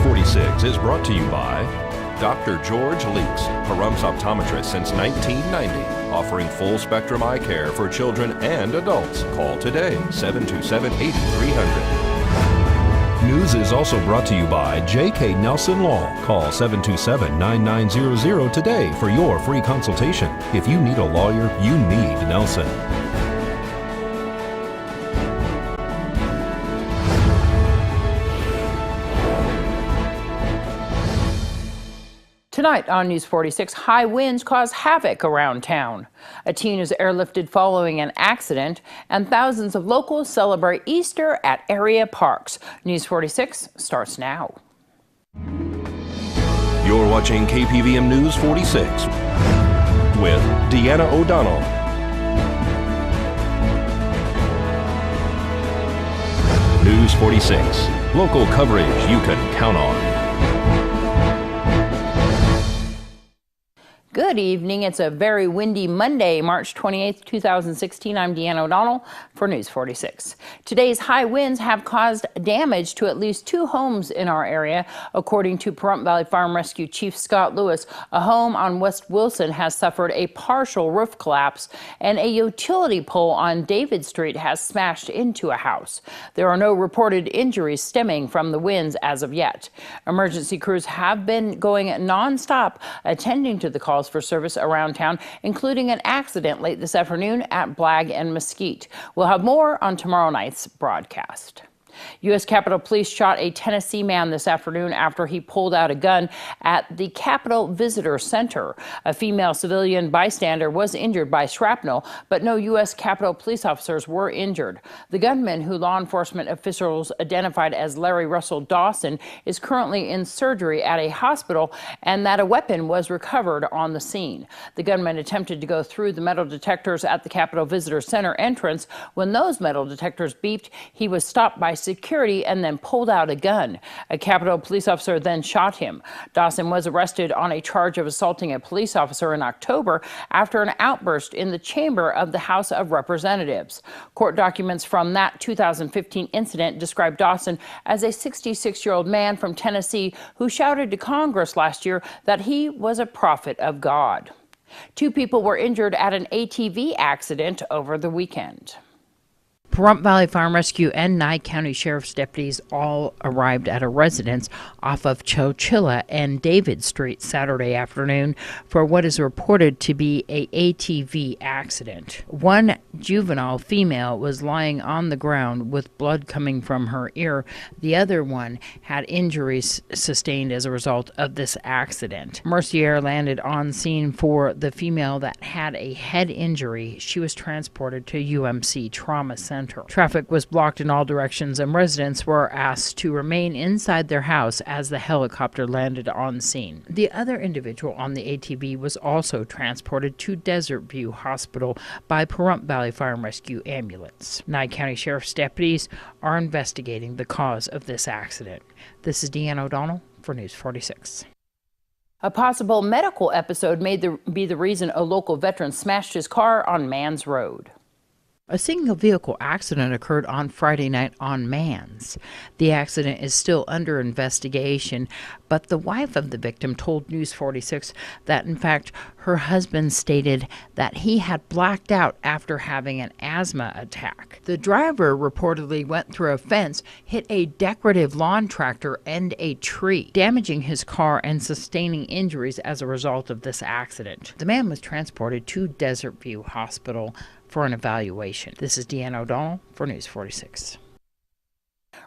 46 is brought to you by Dr. George Leeks, Pahrumps optometrist since 1990, offering full-spectrum eye care for children and adults. Call today, 727-8300. News is also brought to you by J.K. Nelson Law. Call 727-9900 today for your free consultation. If you need a lawyer, you need Nelson. Tonight on News 46, high winds cause havoc around town. A teen is airlifted following an accident, and thousands of locals celebrate Easter at area parks. News 46 starts now. You're watching KPVM News 46 with Deanna O'Donnell. News 46, local coverage you can count on. Good evening. It's a very windy Monday, March 28th, 2016. I'm Deanna O'Donnell for News 46. Today's high winds have caused damage to at least 2 homes in our area. According to Pahrump Valley Farm Rescue Chief Scott Lewis, a home on West Wilson has suffered a partial roof collapse, and a utility pole on David Street has smashed into a house. There are no reported injuries stemming from the winds as of yet. Emergency crews have been going nonstop attending to the calls for service around town, including an accident late this afternoon at Blagg and Mesquite. We'll have more on tomorrow night's broadcast. U.S. Capitol Police shot a Tennessee man this afternoon after he pulled out a gun at the Capitol Visitor Center. A female civilian bystander was injured by shrapnel, but no U.S. Capitol Police officers were injured. The gunman, who law enforcement officials identified as Larry Russell Dawson, is currently in surgery at a hospital, and that a weapon was recovered on the scene. The gunman attempted to go through the metal detectors at the Capitol Visitor Center entrance. When those metal detectors beeped, he was stopped by security and then pulled out a gun. A Capitol police officer then shot him. Dawson was arrested on a charge of assaulting a police officer in October after an outburst in the chamber of the House of Representatives. Court documents from that 2015 incident describe Dawson as a 66-year-old man from Tennessee who shouted to Congress last year that he was a prophet of God. 2 people were injured at an ATV accident over the weekend. Pahrump Valley Farm Rescue and Nye County Sheriff's deputies all arrived at a residence off of Chochilla and David Street Saturday afternoon for what is reported to be a ATV accident. One juvenile female was lying on the ground with blood coming from her ear. The other one had injuries sustained as a result of this accident. Mercier landed on scene for the female that had a head injury. She was transported to UMC Trauma Center. Traffic was blocked in all directions, and residents were asked to remain inside their house as the helicopter landed on scene. The other individual on the ATV was also transported to Desert View Hospital by Pahrump Valley Farm Rescue Ambulance. Nye County Sheriff's deputies are investigating the cause of this accident. This is Deanna O'Donnell for News 46. A possible medical episode may be the reason a local veteran smashed his car on Mans Road. A single vehicle accident occurred on Friday night on Mans. The accident is still under investigation, but the wife of the victim told News 46 that, in fact, her husband stated that he had blacked out after having an asthma attack. The driver reportedly went through a fence, hit a decorative lawn tractor and a tree, damaging his car and sustaining injuries as a result of this accident. The man was transported to Desert View Hospital for an evaluation. This is Deanna O'Donnell for News 46.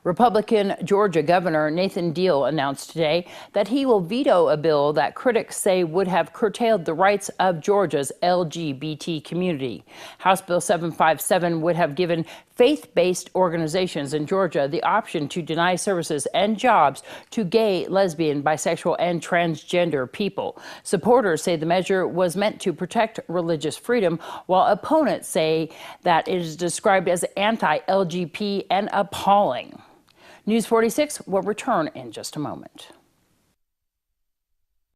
Republican Georgia Governor Nathan Deal announced today that he will veto a bill that critics say would have curtailed the rights of Georgia's LGBT community. House Bill 757 would have given faith-based organizations in Georgia the option to deny services and jobs to gay, lesbian, bisexual, and transgender people. Supporters say the measure was meant to protect religious freedom, while opponents say that it is described as anti-LGBT and appalling. News 46 will return in just a moment.